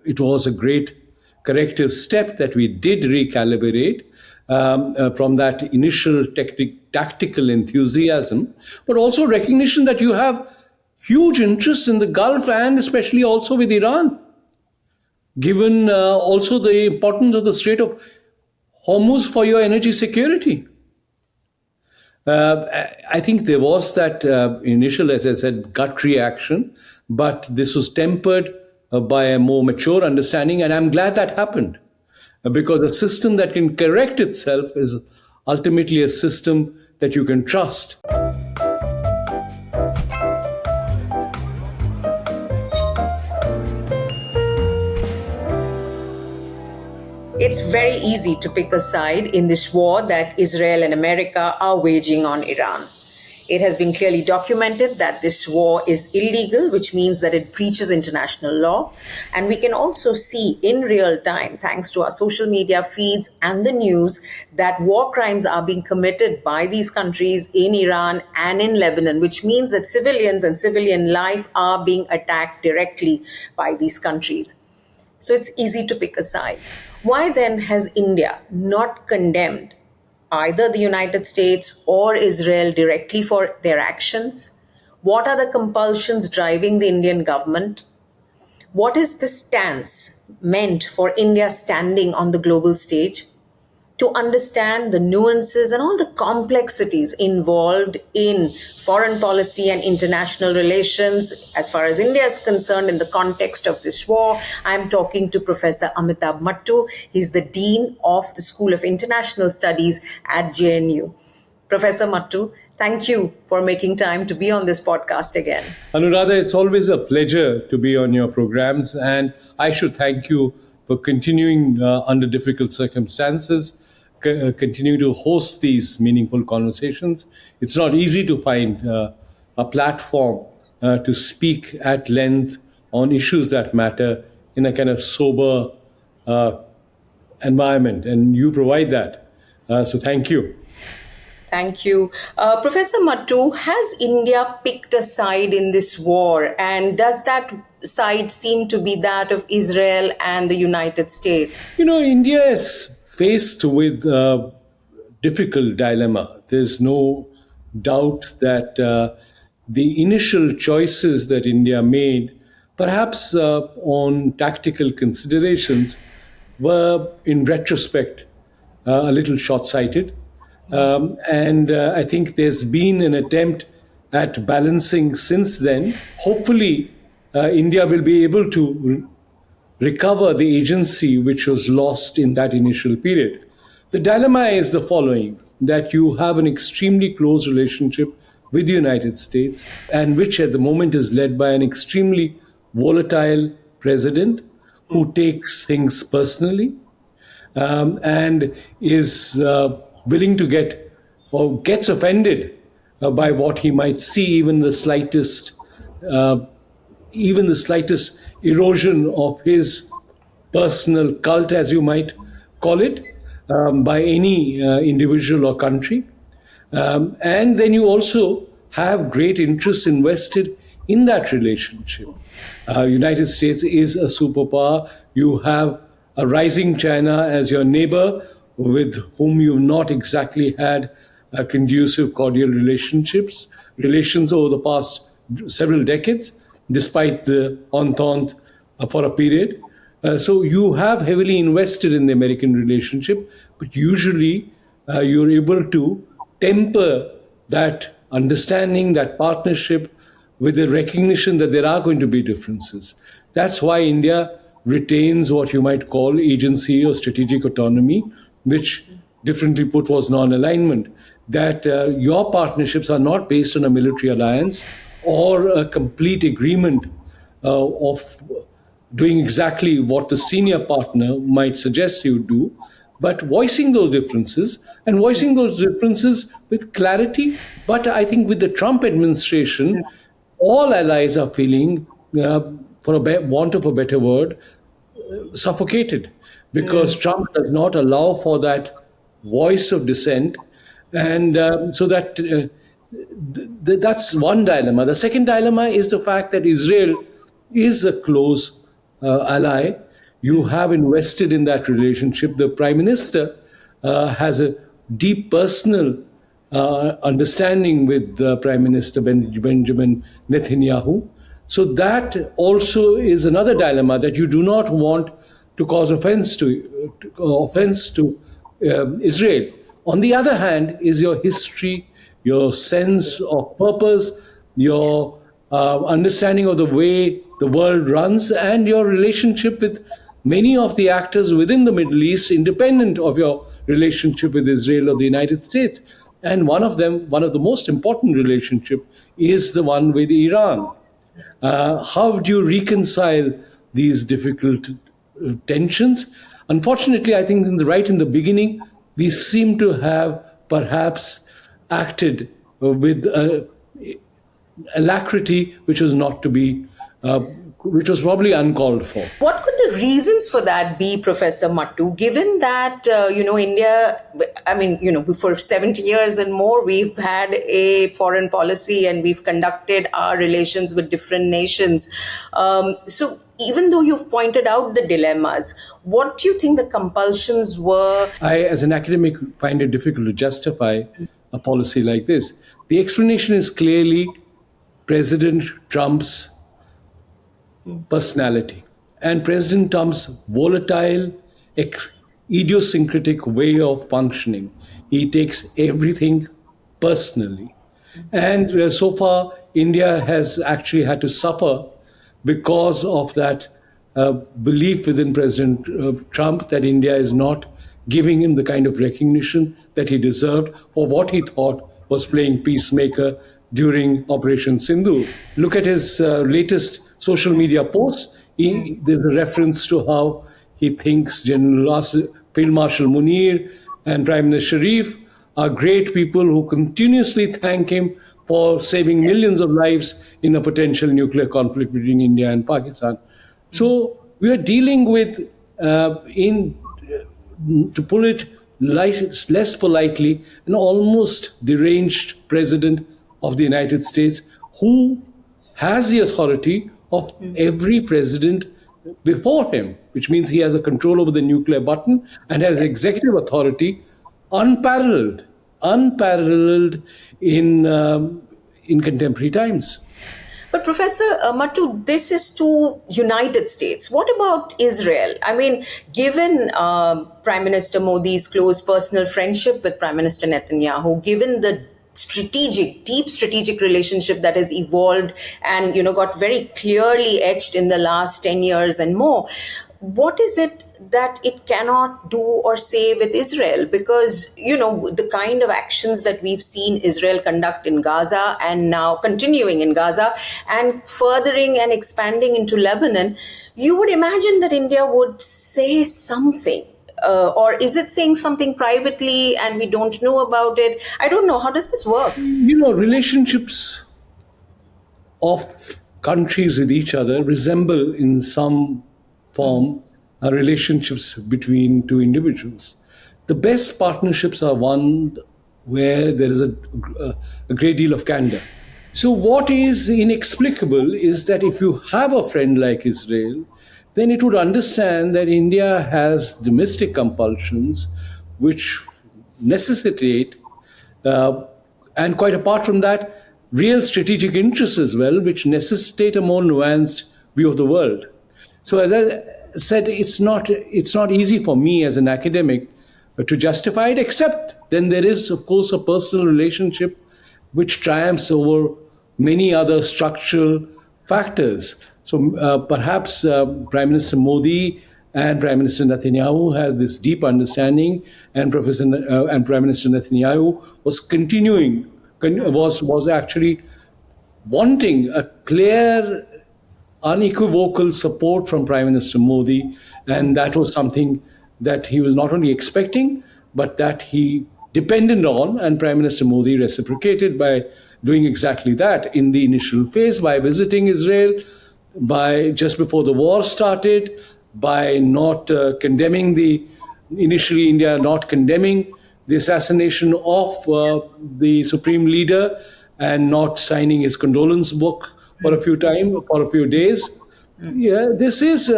it was a great corrective step that we did recalibrate from that initial tactical enthusiasm, but also recognition that you have huge interests in the Gulf and especially also with Iran, given also the importance of the Strait of Hormuz for your energy security. I think there was that initial, as I said, gut reaction, but this was tempered by a more mature understanding, and I'm glad that happened, because a system that can correct itself is ultimately a system that you can trust. It's very easy to pick a side in this war that Israel and America are waging on Iran. It has been clearly documented that this war is illegal, which means that it breaches international law. And we can also see in real time, thanks to our social media feeds and the news, that war crimes are being committed by these countries in Iran and in Lebanon, which means that civilians and civilian life are being attacked directly by these countries. So it's easy to pick a side. Why then has India not condemned either the United States or Israel directly for their actions? What are the compulsions driving the Indian government? What is the stance meant for India standing on the global stage? To understand the nuances and all the complexities involved in foreign policy and international relations, as far as India is concerned, in the context of this war, I'm talking to Professor Amitabh Mattoo. He's the Dean of the School of International Studies at JNU. Professor Mattoo, thank you for making time to be on this podcast again. Anuradha, it's always a pleasure to be on your programs, and I should thank you for continuing under difficult circumstances, continue to host these meaningful conversations. It's not easy to find a platform to speak at length on issues that matter in a kind of sober environment, and you provide that. So thank you. Thank you. Professor Mattoo, has India picked a side in this war, and does that side seem to be that of Israel and the United States? You know, India is faced with a difficult dilemma. There's no doubt that the initial choices that India made, perhaps on tactical considerations, were in retrospect a little short-sighted. And I think there's been an attempt at balancing since then. Hopefully, India will be able to recover the agency which was lost in that initial period. The dilemma is the following, that you have an extremely close relationship with the United States, and which at the moment is led by an extremely volatile president who takes things personally and is willing to get or gets offended by what he might see, even the slightest erosion of his personal cult, as you might call it, by any individual or country. And then you also have great interests invested in that relationship. United States is a superpower. You have a rising China as your neighbor, with whom you've not exactly had conducive, cordial relations over the past several decades, despite the entente for a period. So you have heavily invested in the American relationship, but usually you're able to temper that understanding, that partnership, with the recognition that there are going to be differences. That's why India retains what you might call agency or strategic autonomy, which differently put was non-alignment, that your partnerships are not based on a military alliance or a complete agreement of doing exactly what the senior partner might suggest you do, but voicing those differences with clarity. But I think with the Trump administration, all allies are feeling, for want of a better word, suffocated, because Trump does not allow for that voice of dissent. And so that's one dilemma. The second dilemma is the fact that Israel is a close ally, You have invested in that relationship. The Prime Minister has a deep personal understanding with Prime Minister Benjamin Netanyahu. So that also is another dilemma, that you do not want to cause offense to Israel. On the other hand, is your history, your sense of purpose, your understanding of the way the world runs, and your relationship with many of the actors within the Middle East, independent of your relationship with Israel or the United States. And one of the most important relationship, is the one with Iran. How do you reconcile these difficult tensions? Unfortunately, I think right in the beginning, we seem to have perhaps acted with alacrity, which was not to be, which was probably uncalled for. What could the reasons for that be, Professor Mattoo, given that, India, for 70 years and more, we've had a foreign policy and we've conducted our relations with different nations. So even though you've pointed out the dilemmas, what do you think the compulsions were? I, as an academic, find it difficult to justify a policy like this. The explanation is clearly President Trump's personality and President Trump's volatile, idiosyncratic way of functioning. He takes everything personally. And so far, India has actually had to suffer because of that belief within President Trump that India is not giving him the kind of recognition that he deserved for what he thought was playing peacemaker during Operation Sindhu. Look at his latest social media posts. There's a reference to how he thinks General Field Marshal Munir and Prime Minister Sharif are great people who continuously thank him for saving millions of lives in a potential nuclear conflict between India and Pakistan. So we are dealing with, to put it less politely, an almost deranged president of the United States who has the authority of every president before him, which means he has a control over the nuclear button and has executive authority unparalleled in contemporary times. But Professor Mattoo, this is to United States. What about Israel? I mean, given Prime Minister Modi's close personal friendship with Prime Minister Netanyahu, given the deep strategic relationship that has evolved and, got very clearly etched in the last 10 years and more, what is it that it cannot do or say with Israel? Because, the kind of actions that we've seen Israel conduct in Gaza and now continuing in Gaza and furthering and expanding into Lebanon, you would imagine that India would say something. Or is it saying something privately and we don't know about it? I don't know. How does this work? Relationships of countries with each other resemble in some form relationships between two individuals. The best partnerships are one where there is a great deal of candor. So what is inexplicable is that if you have a friend like Israel, then it would understand that India has domestic compulsions which necessitate, and quite apart from that, real strategic interests as well, which necessitate a more nuanced view of the world. So as I said, it's not easy for me as an academic to justify it, except then there is, of course, a personal relationship which triumphs over many other structural factors. So perhaps Prime Minister Modi and Prime Minister Netanyahu had this deep understanding, and Prime Minister Netanyahu was actually wanting a clear, unequivocal support from Prime Minister Modi, and that was something that he was not only expecting, but that he depended on, and Prime Minister Modi reciprocated by doing exactly that in the initial phase, by visiting Israel, by just before the war started, by not condemning initially India not condemning the assassination of the supreme leader and not signing his condolence book for a few days. Yeah, this is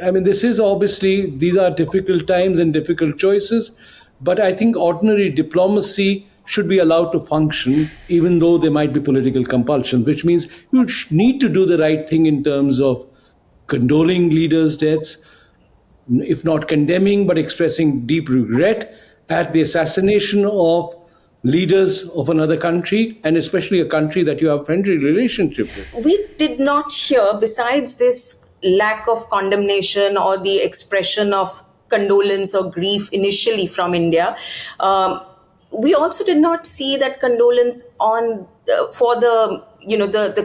I mean, this is obviously, these are difficult times and difficult choices, but I think ordinary diplomacy should be allowed to function, even though there might be political compulsions, which means you need to do the right thing in terms of condoling leaders' deaths, if not condemning, but expressing deep regret at the assassination of leaders of another country, and especially a country that you have a friendly relationship with. We did not hear, besides this lack of condemnation or the expression of condolence or grief initially from India, we also did not see that condolence on for the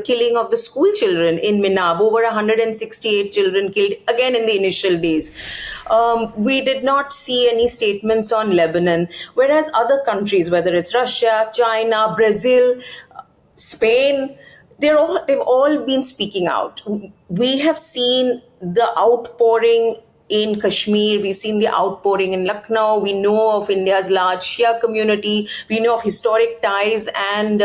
killing of the school children in Minab. Over 168 children killed again in the initial days. We did not see any statements on Lebanon, whereas other countries, whether it's Russia, China, Brazil, Spain, they've all been speaking out. We have seen the outpouring in Kashmir, we've seen the outpouring in Lucknow, we know of India's large Shia community, we know of historic ties and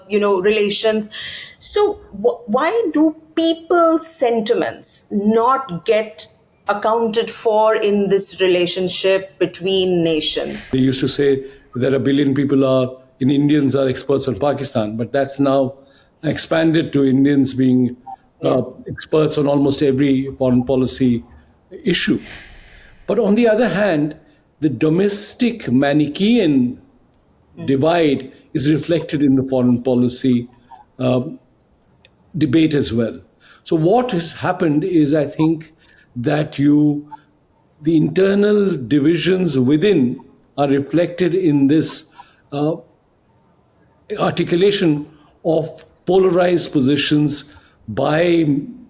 relations. So why do people's sentiments not get accounted for in this relationship between nations? They used to say that a billion people Indians are experts on Pakistan, but that's now expanded to Indians being experts on almost every foreign policy issue. But on the other hand, the domestic Manichaean divide is reflected in the foreign policy debate as well. So what has happened is, I think, that the internal divisions within are reflected in this articulation of polarized positions by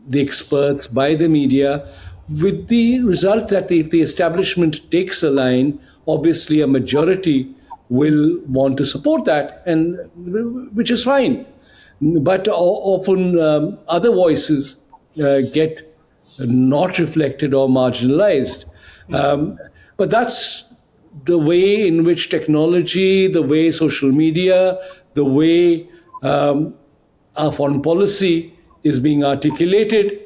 the experts, by the media, with the result that if the establishment takes a line, obviously a majority will want to support that, and which is fine. But often other voices get not reflected or marginalized. But that's the way in which technology, the way social media, the way our foreign policy is being articulated.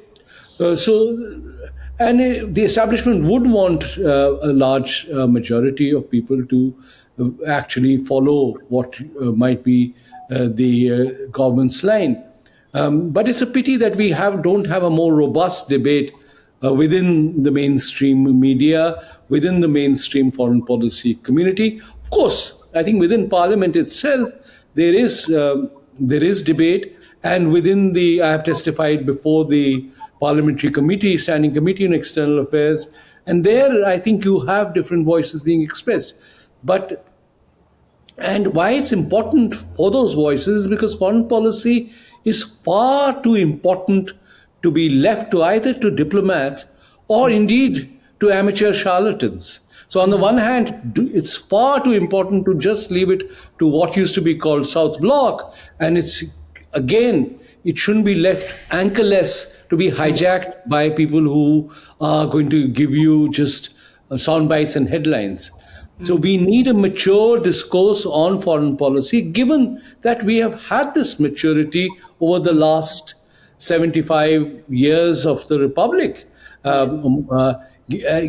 And the establishment would want a large majority of people to actually follow what might be the government's line. But it's a pity that we don't have a more robust debate within the mainstream media, within the mainstream foreign policy community. Of course, I think within Parliament itself, there is debate. And within I have testified before the Parliamentary Committee, Standing Committee on External Affairs, and there I think you have different voices being expressed. And why it's important for those voices is because foreign policy is far too important to be left to either to diplomats or indeed to amateur charlatans. So on the one hand, it's far too important to just leave it to what used to be called South Bloc, and it shouldn't be left anchorless to be hijacked by people who are going to give you just sound bites and headlines. So we need a mature discourse on foreign policy, given that we have had this maturity over the last 75 years of the Republic.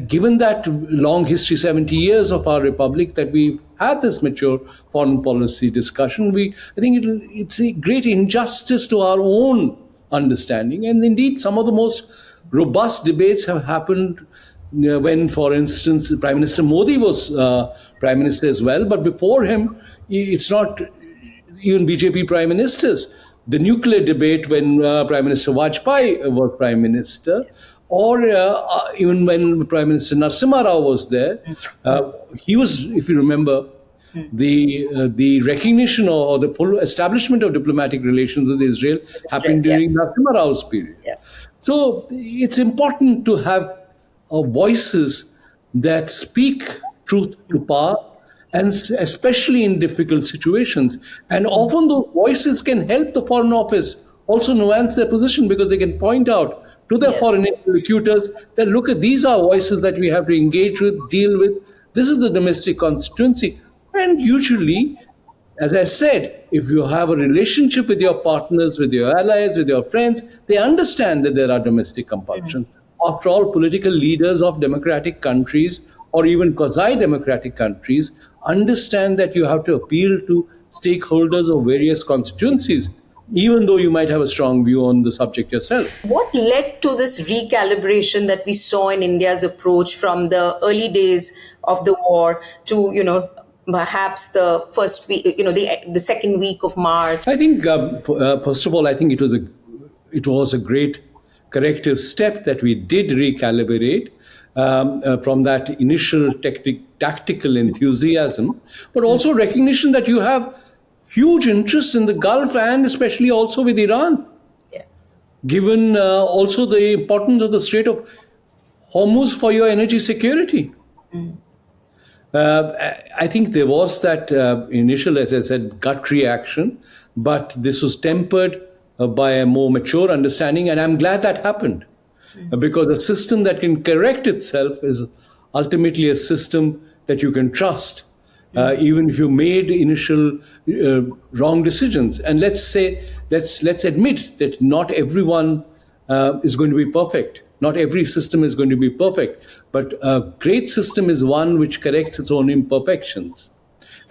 Given that long history, 70 years of our Republic, that we've had this mature foreign policy discussion, I think it's a great injustice to our own understanding. And indeed, some of the most robust debates have happened when, for instance, Prime Minister Modi was Prime Minister as well. But before him, it's not even BJP Prime Ministers. The nuclear debate when Prime Minister Vajpayee was Prime Minister, or even when Prime Minister Narasimha Rao was there, he was, if you remember, the recognition or the full establishment of diplomatic relations with Israel happened during Narasimha Rao's period. Yeah. So it's important to have voices that speak truth to power, and especially in difficult situations. And often those voices can help the Foreign Office also nuance their position, because they can point out to their foreign interlocutors that, look, these are voices that we have to engage with, deal with. This is the domestic constituency. And usually, as I said, if you have a relationship with your partners, with your allies, with your friends, they understand that there are domestic compulsions. after all, political leaders of democratic countries or even quasi-democratic countries understand that you have to appeal to stakeholders of various constituencies, even though you might have a strong view on the subject yourself. What led to this recalibration that we saw in India's approach from the early days of the war to, perhaps the first week, the second week of March? I think, first of all, I think it was a great corrective step that we did recalibrate from that initial tactical enthusiasm, but also recognition that you have huge interest in the Gulf and especially also with Iran, Yeah. given also the importance of the Strait of Hormuz for your energy security. I think there was that initial, as I said, gut reaction, but this was tempered by a more mature understanding, and I'm glad that happened. Because a system that can correct itself is ultimately a system that you can trust, even if you made initial wrong decisions. And let's admit that not everyone is going to be perfect. Not every system is going to be perfect, but a great system is one which corrects its own imperfections.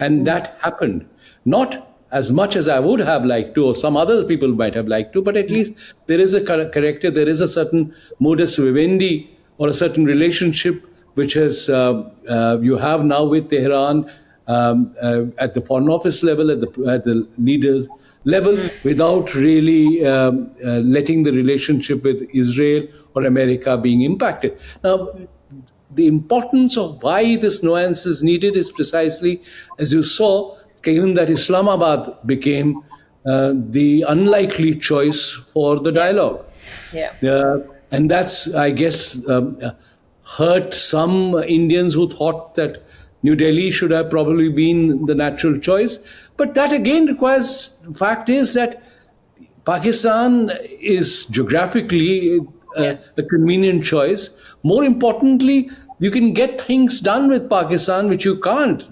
And that happened. Not as much as I would have liked to, or some other people might have liked to, but at least there is a corrective, there is a certain modus vivendi or a certain relationship which has you have now with Tehran at the Foreign Office level, at the leaders level, without really letting the relationship with Israel or America being impacted. Now, the importance of why this nuance is needed is precisely, as you saw, given that Islamabad became the unlikely choice for the dialogue. Yeah. And that's, I guess, hurt some Indians who thought that New Delhi should have probably been the natural choice. But that again requires, the fact is that Pakistan is geographically a convenient choice. More importantly, you can get things done with Pakistan, which you can't.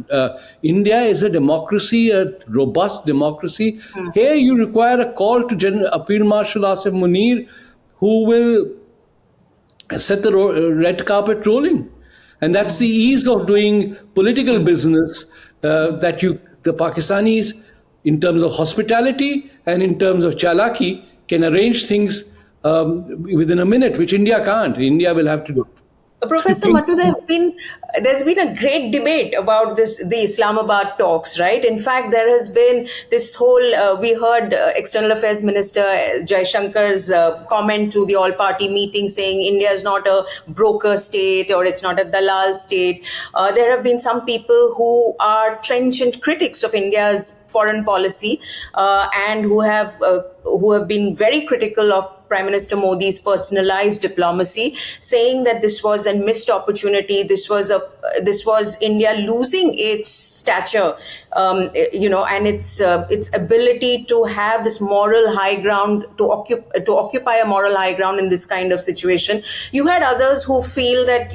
India is a democracy, a robust democracy. Here you require a call to Field Marshal Asif Munir, who will set the red carpet rolling. And that's the ease of doing political business that the Pakistanis, in terms of hospitality and in terms of chalaki, can arrange things within a minute, which India can't. India will have to do. Professor Mattoo, there's been a great debate about the Islamabad talks, right? In fact, there has been this whole, we heard External Affairs Minister Jaishankar's comment to the all-party meeting saying India is not a broker state or it's not a dalal state. There have been some people who are trenchant critics of India's foreign policy and who have been very critical of Prime Minister Modi's personalized diplomacy, saying that this was a missed opportunity. This was India losing its stature, and its ability to have this moral high ground, to occupy a moral high ground in this kind of situation. You had others who feel that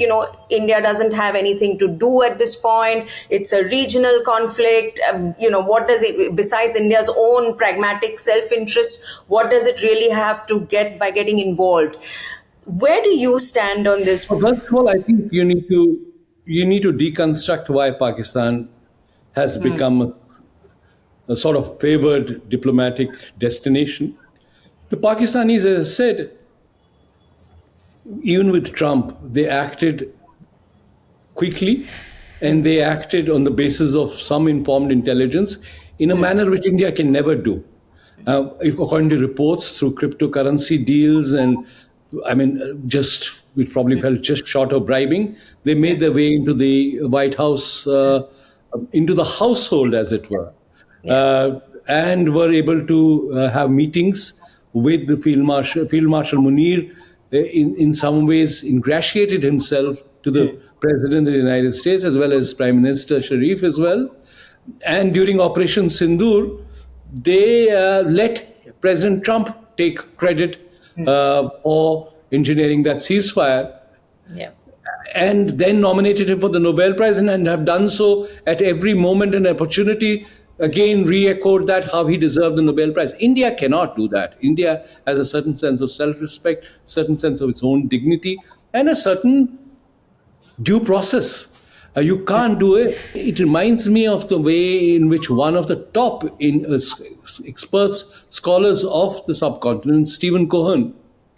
India doesn't have anything to do at this point. It's a regional conflict. What does it, besides India's own pragmatic self-interest, what does it really have to get by getting involved? Where do you stand on this? Well, first of all, I think you need to deconstruct why Pakistan has become a sort of favored diplomatic destination. The Pakistanis, as I said, even with Trump, they acted quickly and they acted on the basis of some informed intelligence in a manner which India can never do. According to reports, through cryptocurrency deals and, which probably fell just short of bribing, they made their way into the White House, into the household, as it were, and were able to have meetings with the Field Marshal Munir. In some ways, ingratiated himself to the President of the United States as well as Prime Minister Sharif as well. And during Operation Sindoor, they let President Trump take credit for engineering that ceasefire, and then nominated him for the Nobel Prize and have done so at every moment and opportunity again re-echoed that how he deserved the Nobel Prize. India cannot do that. India has a certain sense of self-respect, certain sense of its own dignity, and a certain due process. You can't do it. It reminds me of the way in which one of the top experts, scholars of the subcontinent, Stephen Cohen,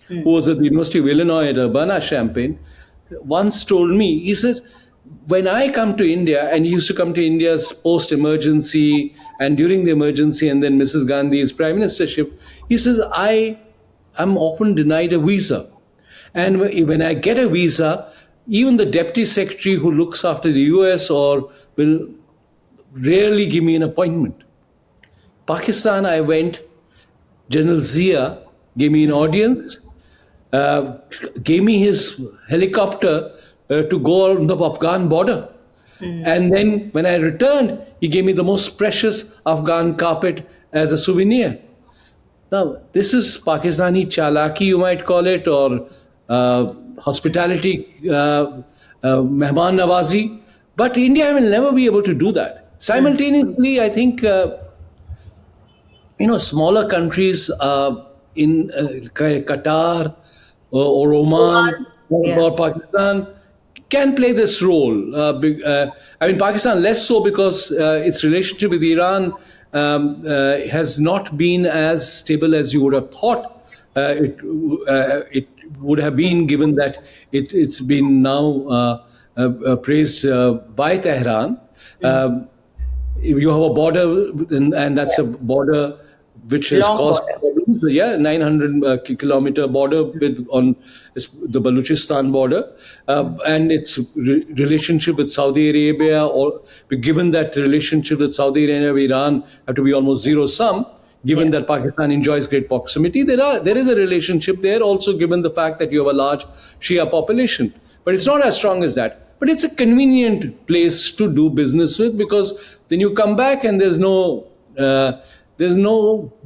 who was at the University of Illinois at Urbana-Champaign, once told me, he says, when I come to India, and he used to come to India's post-emergency and during the emergency and then Mrs. Gandhi's prime ministership, he says, I am often denied a visa. And when I get a visa, even the deputy secretary who looks after the US or will rarely give me an appointment. Pakistan, I went, General Zia gave me an audience, gave me his helicopter to go on the Afghan border. And then when I returned, he gave me the most precious Afghan carpet as a souvenir. Now, this is Pakistani chalaki, you might call it, or hospitality, mehman nawazi. But India will never be able to do that. Simultaneously, I think, smaller countries in Qatar or Oman or Pakistan can play this role. Pakistan less so because its relationship with Iran has not been as stable as you would have thought it would have been, given that it's been now praised by Tehran. If you have a border, and that's a border which has caused problems, 900-kilometer border on the Balochistan border, and its relationship with Saudi Arabia, or given that relationship with Saudi Arabia and Iran have to be almost zero-sum, given that Pakistan enjoys great proximity, there is a relationship there also, given the fact that you have a large Shia population. But it's not as strong as that. But it's a convenient place to do business with, because then you come back and there's no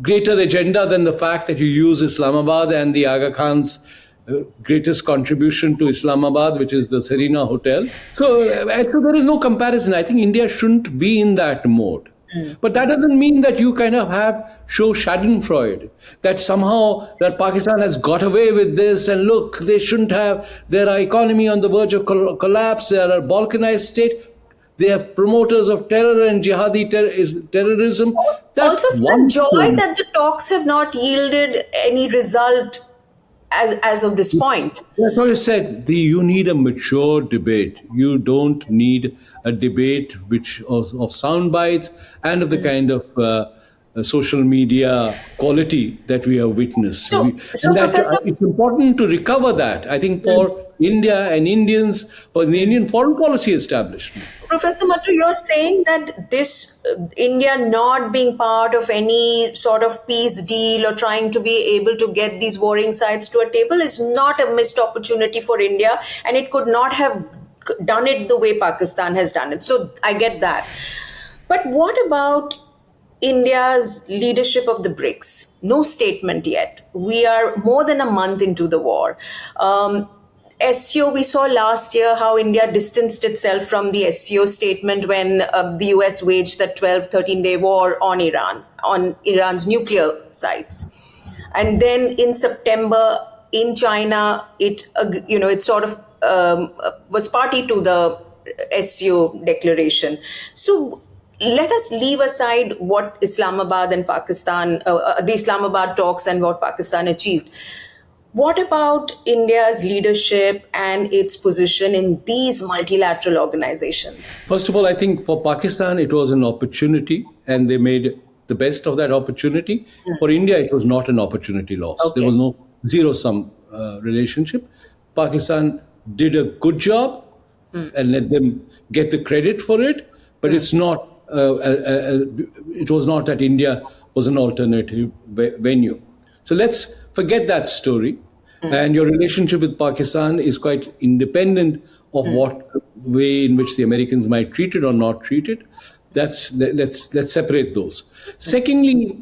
greater agenda than the fact that you use Islamabad and the Aga Khan's greatest contribution to Islamabad, which is the Serena Hotel. So there is no comparison. I think India shouldn't be in that mode. But that doesn't mean that you kind of show schadenfreude, that somehow that Pakistan has got away with this, and look, they shouldn't have, their economy on the verge of collapse, they are a Balkanized state, they have promoters of terror and jihadi terrorism. That's also some joy that the talks have not yielded any result as of this point. That's what I said. You need a mature debate. You don't need a debate which of sound bites and of the kind of social media quality that we have witnessed. It's important to recover that, I think, for India and Indians, for the Indian foreign policy establishment. Professor Mattoo, you're saying that this India not being part of any sort of peace deal or trying to be able to get these warring sides to a table is not a missed opportunity for India, and it could not have done it the way Pakistan has done it. So I get that. But what about India's leadership of the BRICS? No statement yet. We are more than a month into the war. SCO, we saw last year how India distanced itself from the SCO statement when the US waged the 13-day war on Iran, on Iran's nuclear sites. And then in September, in China, it sort of was party to the SCO declaration. So let us leave aside what Islamabad and Pakistan, the Islamabad talks and what Pakistan achieved. What about India's leadership and its position in these multilateral organizations? First of all, I think for Pakistan, it was an opportunity, and they made the best of that opportunity. For India, it was not an opportunity lost. Okay. There was no zero-sum relationship. Pakistan did a good job and let them get the credit for it, but it's not. It was not that India was an alternative venue. So let's forget that story. And your relationship with Pakistan is quite independent of what way in which the Americans might treat it or not treat it. Let's separate those. Secondly,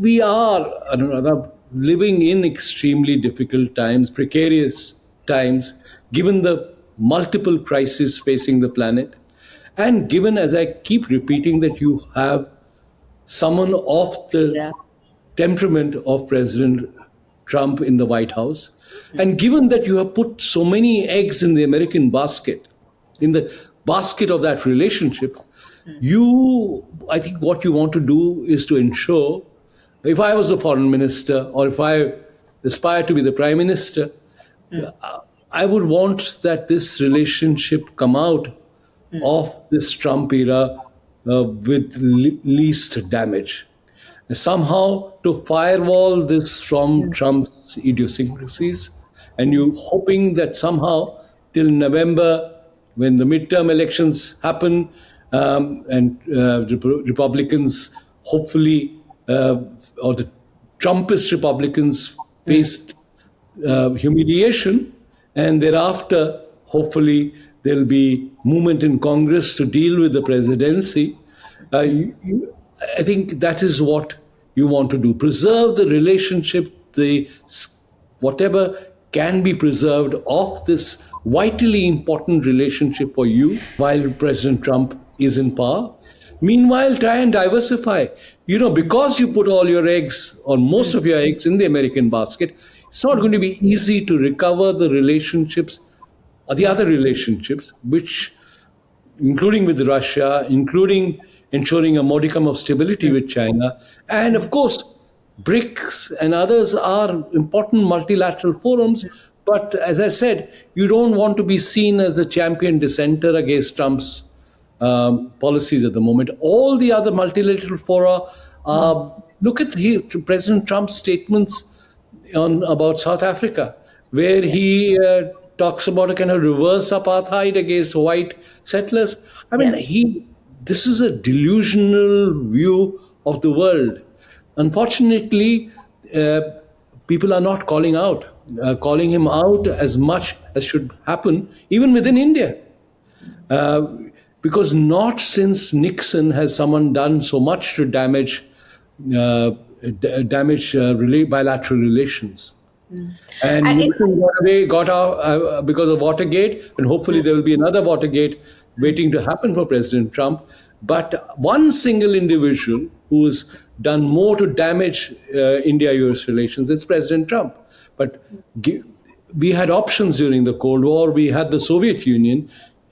we are, Anuradha, living in extremely difficult times, precarious times, given the multiple crises facing the planet, and given, as I keep repeating, that you have someone of the Yeah. temperament of President Trump in the White House. And given that you have put so many eggs in the American basket, in the basket of that relationship, I think what you want to do is to ensure, if I was the foreign minister or if I aspire to be the prime minister, I would want that this relationship come out of this Trump era with least damage. Somehow to firewall this from Trump's idiosyncrasies, and you hoping that somehow till November, when the midterm elections happen, and Republicans hopefully, or the Trumpist Republicans faced humiliation, and thereafter, hopefully, there'll be movement in Congress to deal with the presidency. I think that is what you want to do. Preserve the relationship, whatever can be preserved of this vitally important relationship for you while President Trump is in power. Meanwhile, try and diversify. Because you put all your eggs or most of your eggs in the American basket, it's not going to be easy to recover the relationships, or the other relationships, which, including with Russia, including ensuring a modicum of stability with China. And of course, BRICS and others are important multilateral forums. But as I said, you don't want to be seen as a champion dissenter against Trump's policies at the moment. All the other multilateral fora, look at President Trump's statements about South Africa, where he talks about a kind of reverse apartheid against white settlers. I mean, this is a delusional view of the world. Unfortunately, people are not calling him out as much as should happen, even within India. Because not since Nixon has someone done so much to damage bilateral relations. And Nixon got out because of Watergate, and hopefully there will be another Watergate waiting to happen for President Trump. But one single individual who has done more to damage India-US relations is President Trump. But we had options during the Cold War. We had the Soviet Union.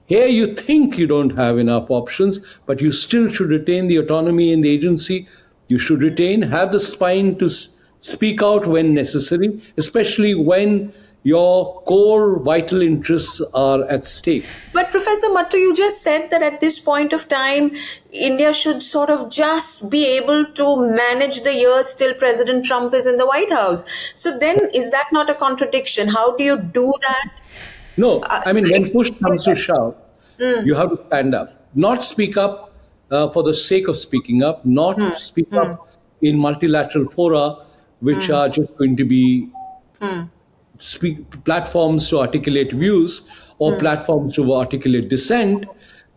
Here you think you don't have enough options, but you still should retain the autonomy in the agency. You should have the spine to speak out when necessary, especially when your core vital interests are at stake. But Professor Mattoo, you just said that at this point of time, India should sort of just be able to manage the years till President Trump is in the White House. So then, is that not a contradiction? How do you do that? No, when push comes to shove, you have to stand up. Not speak up for the sake of speaking up, not speak up in multilateral fora, which are just going to be platforms to articulate views or platforms to articulate dissent.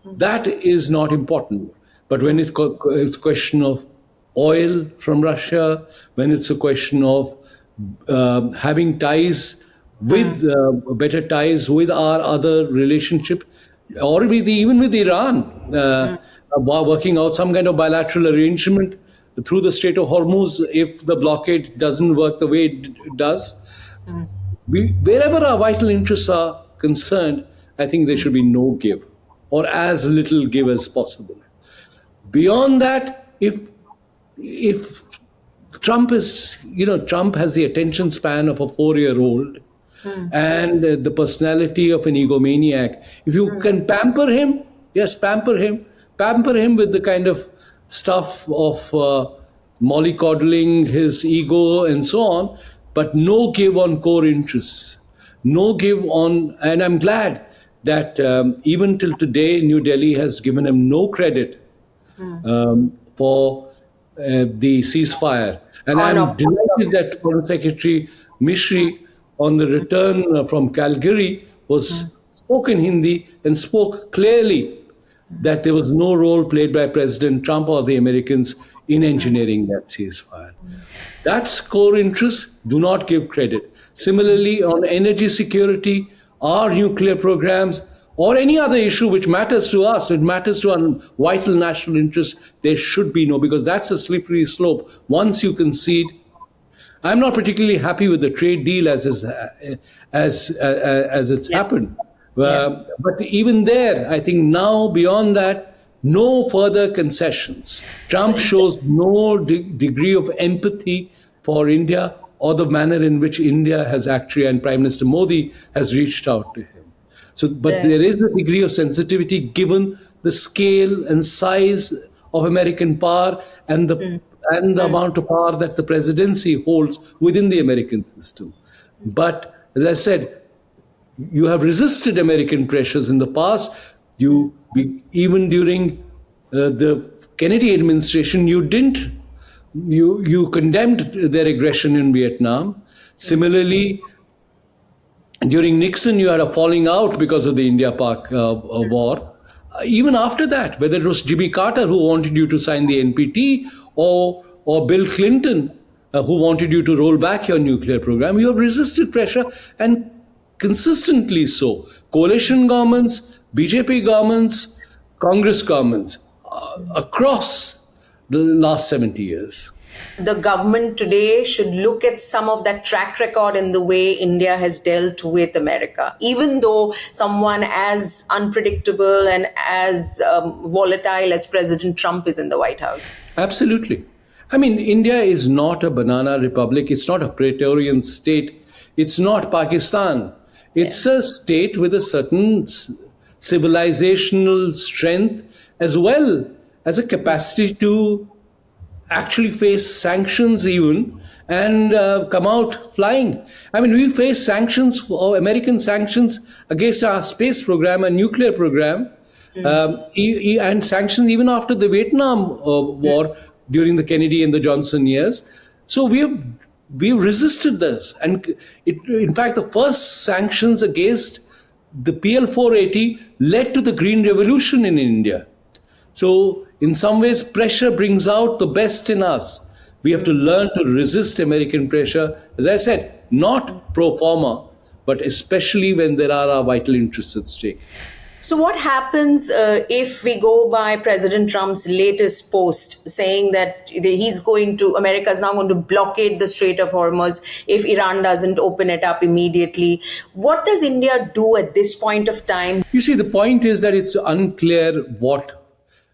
That is not important. But when it's a question of oil from Russia, when it's a question of having ties with better ties with our other relationship, or even with Iran, working out some kind of bilateral arrangement through the Strait of Hormuz if the blockade doesn't work the way it does. Wherever our vital interests are concerned, I think there should be no give, or as little give as possible. Beyond that, if Trump has the attention span of a 4-year-old, and the personality of an egomaniac. If you can pamper him, yes, pamper him with the kind of stuff of mollycoddling his ego and so on, but no give on core interests, no give on, and I'm glad that even till today, New Delhi has given him no credit for the ceasefire. And I'm delighted that Foreign Secretary Mishri, on the return from Calgary, spoke in Hindi and spoke clearly that there was no role played by President Trump or the Americans in engineering that ceasefire. That's core interest. Do not give credit. Similarly, on energy security, our nuclear programs, or any other issue which matters to us, it matters to our vital national interests, there should be no, because that's a slippery slope. Once you concede, I'm not particularly happy with the trade deal as it's happened. But even there, I think now beyond that, no further concessions. Trump shows no degree of empathy for India or the manner in which India has actually, and Prime Minister Modi has reached out to him. So, but there is a degree of sensitivity given the scale and size of American power and the amount of power that the presidency holds within the American system. But as I said, you have resisted American pressures in the past. Even during the Kennedy administration, you didn't. You condemned their aggression in Vietnam. Similarly, during Nixon, you had a falling out because of the India-Pak war. Even after that, whether it was Jimmy Carter who wanted you to sign the NPT or Bill Clinton who wanted you to roll back your nuclear program, you have resisted pressure, and consistently so. Coalition governments, BJP governments, Congress governments across the last 70 years. The government today should look at some of that track record in the way India has dealt with America, even though someone as unpredictable and as volatile as President Trump is in the White House. Absolutely. I mean, India is not a banana republic. It's not a Praetorian state. It's not Pakistan. It's a state with a certain civilizational strength as well as a capacity to actually face sanctions even and come out flying. I mean, we face sanctions, or American sanctions against our space program and nuclear program, and sanctions even after the Vietnam War during the Kennedy and the Johnson years. So we've resisted this. And in fact, the first sanctions against the PL-480 led to the Green Revolution in India. So in some ways, pressure brings out the best in us. We have to learn to resist American pressure, as I said, not pro forma, but especially when there are our vital interests at stake. So what happens if we go by President Trump's latest post saying that America is now going to blockade the Strait of Hormuz if Iran doesn't open it up immediately? What does India do at this point of time? You see, the point is that it's unclear what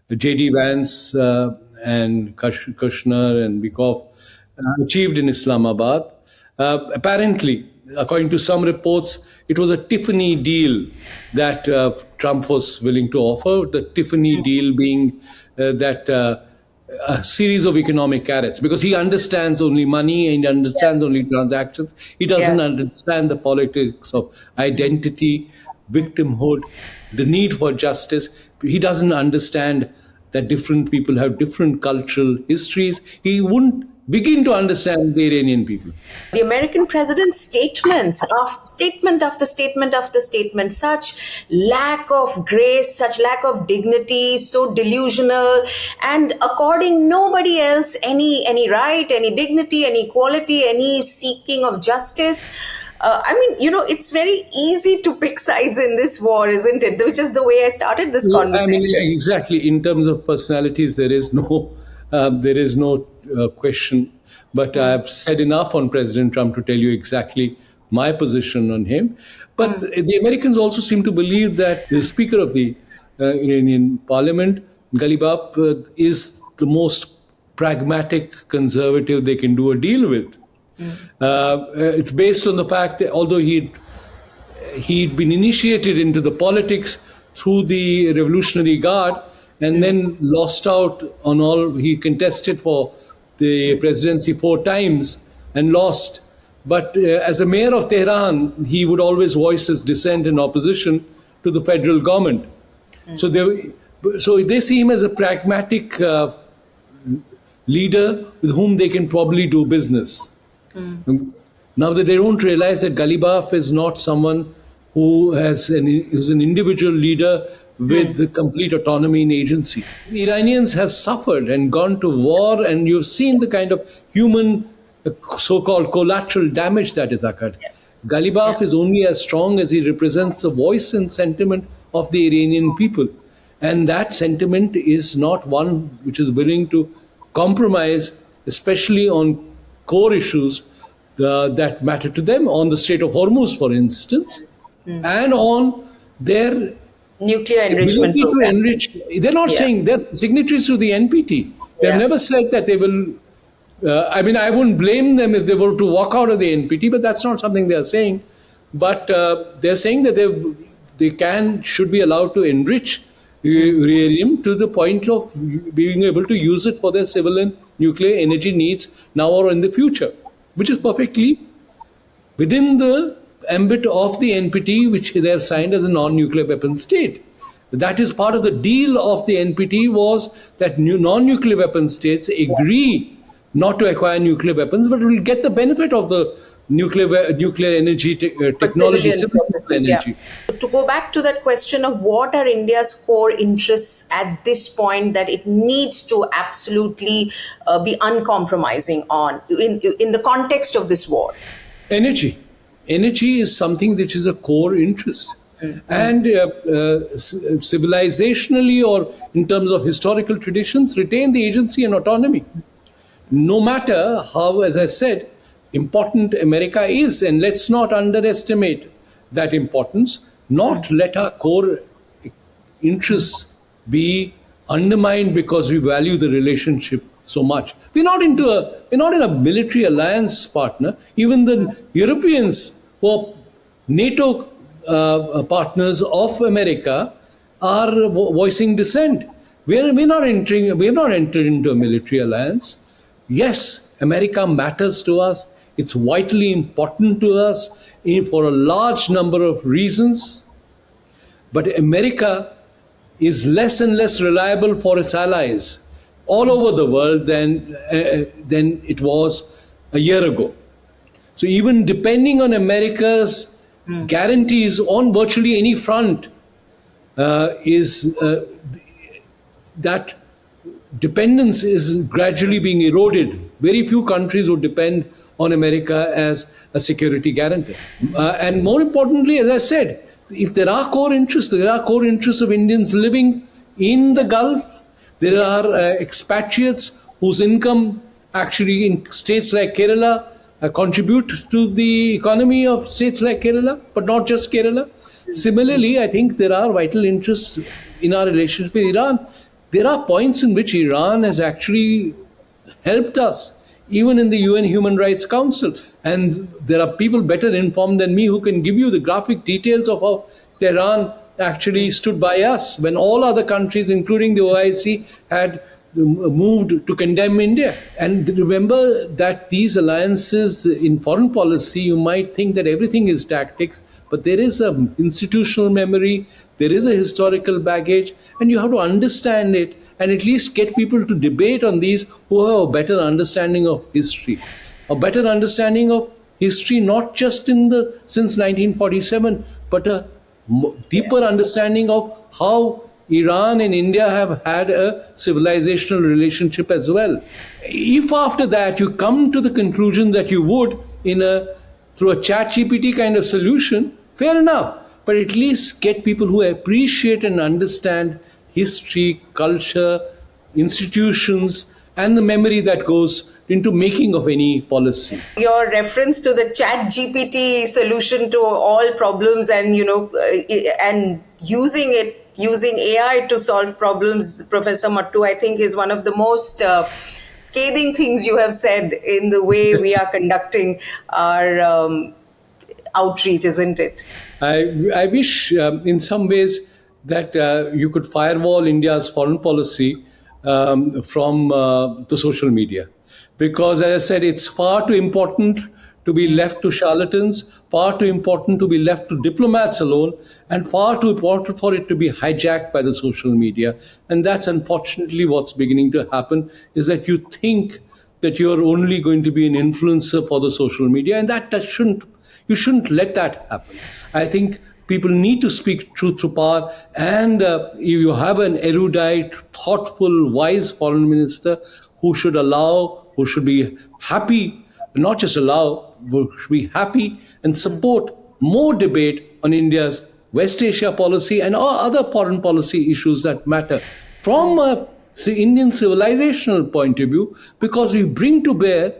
J.D. Vance and Kushner and Bikoff achieved in Islamabad. Apparently, according to some reports, it was a Tiffany deal that Trump was willing to offer. The Tiffany deal being a series of economic carrots, because he understands only money and he understands only transactions. He doesn't understand the politics of identity, victimhood, the need for justice. He doesn't understand that different people have different cultural histories. He wouldn't begin to understand the Iranian people. The American president's statement after statement after statement, such lack of grace, such lack of dignity, so delusional, and according nobody else any right, any dignity, any equality, any seeking of justice. It's very easy to pick sides in this war, isn't it? Which is the way I started this conversation. I mean, exactly. In terms of personalities, there is no question. But I've said enough on President Trump to tell you exactly my position on him. But the Americans also seem to believe that the Speaker of the Iranian Parliament, Ghalibaf, is the most pragmatic conservative they can do a deal with. It's based on the fact that although he'd been initiated into the politics through the Revolutionary Guard and then lost out on all, he contested for the presidency 4 times and lost. But as a mayor of Tehran, he would always voice his dissent and opposition to the federal government. So they see him as a pragmatic leader with whom they can probably do business. Now that they don't realize that Ghalibaf is not someone who's an individual leader with the complete autonomy in agency. The Iranians have suffered and gone to war, and you've seen the kind of human, so-called collateral damage that has occurred. Ghalibaf is only as strong as he represents the voice and sentiment of the Iranian people. And that sentiment is not one which is willing to compromise, especially on core issues that matter to them, on the Strait of Hormuz, for instance, and on their Nuclear enrichment ability to program. enrich. They're not Yeah. saying they're signatories to the NPT. They've Yeah. never said that they will. I mean, I wouldn't blame them if they were to walk out of the NPT, but that's not something they're saying. But they're saying that should be allowed to enrich uranium to the point of being able to use it for their civil and nuclear energy needs now or in the future, which is perfectly within the ambit of the NPT, which they have signed as a non-nuclear weapon state. That is part of the deal of the NPT, was that non-nuclear weapon states agree not to acquire nuclear weapons, but will get the benefit of the nuclear energy For technology. civilian purposes, yeah. Energy. To go back to that question of what are India's core interests at this point that it needs to absolutely be uncompromising on in the context of this war? Energy. Energy is something which is a core interest. And civilizationally, or in terms of historical traditions, retain the agency and autonomy. No matter how, as I said, important America is, and let's not underestimate that importance, not let our core interests be undermined because we value the relationship so much. We're not in a military alliance partner. Even the Europeans, who are NATO partners of America, are voicing dissent. We have not entered into a military alliance. Yes, America matters to us. It's vitally important to us for a large number of reasons. But America is less and less reliable for its allies all over the world than it was a year ago. So even depending on America's guarantees on virtually any front, that dependence is gradually being eroded. Very few countries would depend on America as a security guarantor. And more importantly, as I said, if there are core interests of Indians living in the Gulf. There are expatriates whose income actually in states like Kerala contribute to the economy of states like Kerala, but not just Kerala. Similarly, I think there are vital interests in our relationship with Iran. There are points in which Iran has actually helped us, even in the UN Human Rights Council. And there are people better informed than me who can give you the graphic details of how Tehran actually stood by us when all other countries, including the OIC, had moved to condemn India. And remember that these alliances in foreign policy, you might think that everything is tactics, but there is an institutional memory, there is a historical baggage, and you have to understand it and at least get people to debate on these who have a better understanding of history. A better understanding of history, not just since 1947, but a deeper understanding of how Iran and India have had a civilizational relationship as well. If after that you come to the conclusion that you would through a chat GPT kind of solution, fair enough. But at least get people who appreciate and understand history, culture, institutions, and the memory that goes into making of any policy. Your reference to the chat GPT solution to all problems and, and using AI to solve problems, Professor Mattoo, I think is one of the most scathing things you have said in the way we are conducting our outreach, isn't it? I wish in some ways that you could firewall India's foreign policy from the social media. Because, as I said, it's far too important to be left to charlatans, far too important to be left to diplomats alone, and far too important for it to be hijacked by the social media. And that's unfortunately what's beginning to happen, is that you think that you're only going to be an influencer for the social media, and you shouldn't let that happen. I think people need to speak truth to power, and you have an erudite, thoughtful, wise foreign minister who should be happy, but should be happy and support more debate on India's West Asia policy, and all other foreign policy issues that matter from a Indian civilizational point of view, because we bring to bear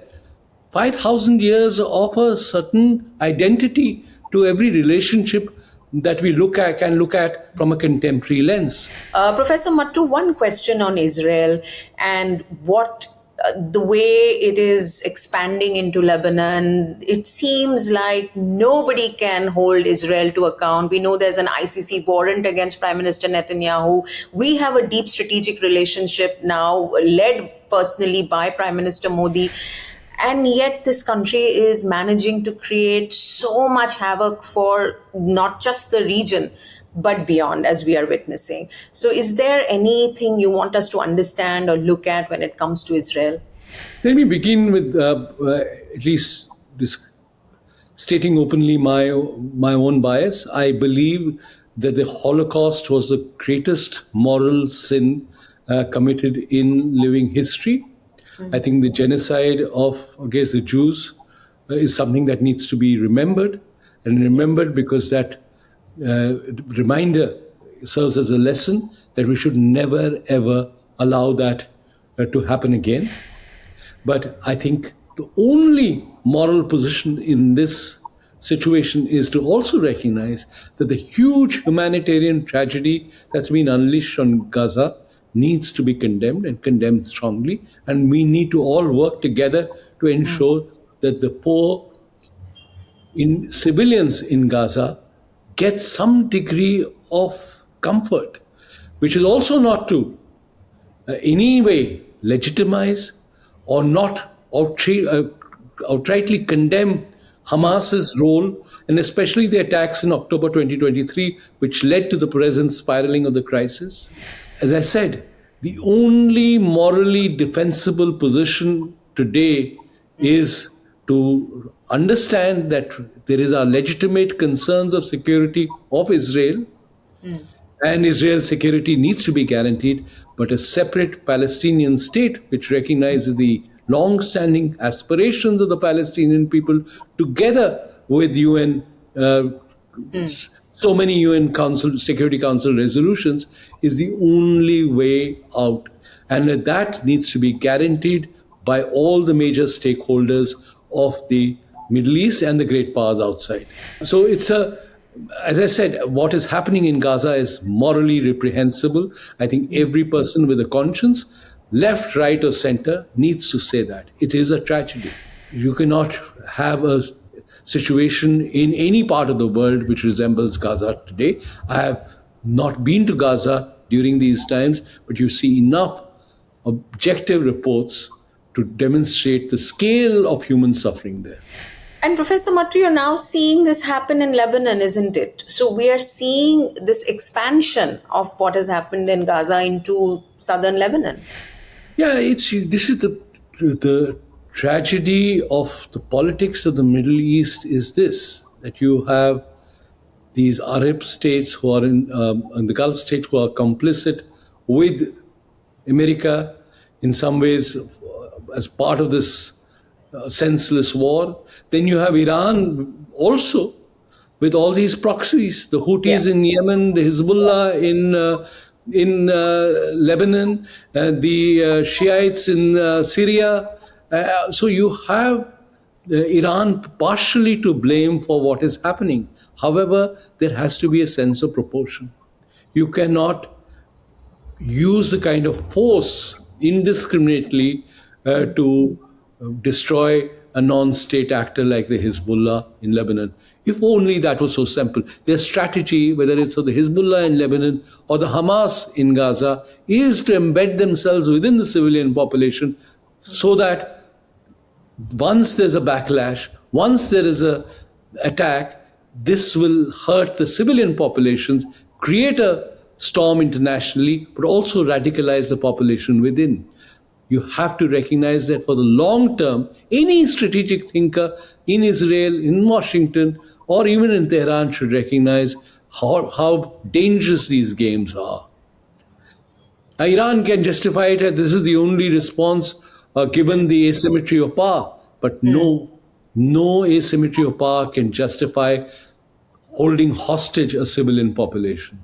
5,000 years of a certain identity to every relationship that we can look at from a contemporary lens. Professor Mattoo, one question on Israel and what the way it is expanding into Lebanon. It seems like nobody can hold Israel to account. We know there's an ICC warrant against Prime Minister Netanyahu. We have a deep strategic relationship now, led personally by Prime Minister Modi. And yet this country is managing to create so much havoc for not just the region, but beyond, as we are witnessing. So is there anything you want us to understand or look at when it comes to Israel? Let me begin with at least stating openly my own bias. I believe that the Holocaust was the greatest moral sin committed in living history. I think the genocide against the Jews is something that needs to be remembered, and remembered because that reminder serves as a lesson that we should never, ever allow that to happen again. But I think the only moral position in this situation is to also recognize that the huge humanitarian tragedy that's been unleashed on Gaza needs to be condemned, and condemned strongly. And we need to all work together to ensure that the poor civilians in Gaza get some degree of comfort, which is also not to any way legitimize or not outrightly condemn Hamas's role, and especially the attacks in October 2023, which led to the present spiraling of the crisis. As I said, the only morally defensible position today is to understand that there is our legitimate concerns of security of Israel, and Israel's security needs to be guaranteed, but a separate Palestinian state which recognizes the long-standing aspirations of the Palestinian people, together with UN, so many UN Security Council resolutions, is the only way out. And that needs to be guaranteed by all the major stakeholders of the Middle East and the great powers outside. So as I said, what is happening in Gaza is morally reprehensible. I think every person with a conscience, left, right, or center, needs to say that. It is a tragedy. You cannot have a situation in any part of the world which resembles Gaza today. I have not been to Gaza during these times, but you see enough objective reports to demonstrate the scale of human suffering there. And Professor Mattoo, you're now seeing this happen in Lebanon, isn't it? So we are seeing this expansion of what has happened in Gaza into southern Lebanon. Yeah, this is the tragedy of the politics of the Middle East is this, that you have these Arab states who are in the Gulf states who are complicit with America in some ways as part of this senseless war. Then you have Iran also with all these proxies, the Houthis in Yemen, the Hezbollah in Lebanon, the Shiites in Syria. So you have Iran partially to blame for what is happening. However, there has to be a sense of proportion. You cannot use the kind of force indiscriminately to destroy a non-state actor like the Hezbollah in Lebanon. If only that was so simple. Their strategy, whether it's of the Hezbollah in Lebanon or the Hamas in Gaza, is to embed themselves within the civilian population so that once there's a backlash, once there is an attack, this will hurt the civilian populations, create a storm internationally, but also radicalize the population within. You have to recognize that for the long term, any strategic thinker in Israel, in Washington, or even in Tehran should recognize how dangerous these games are. Iran can justify it as this is the only response given the asymmetry of power. But no asymmetry of power can justify holding hostage a civilian population.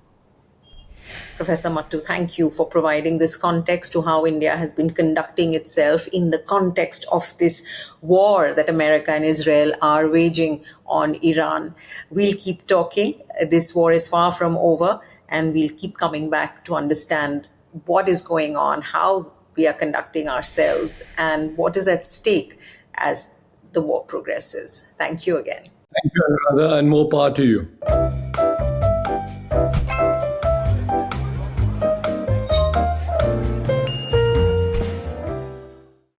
Professor Mattoo, thank you for providing this context to how India has been conducting itself in the context of this war that America and Israel are waging on Iran. We'll keep talking. This war is far from over, and we'll keep coming back to understand what is going on, how we are conducting ourselves, and what is at stake as the war progresses. Thank you again. Thank you, Anuradha, and more power to you.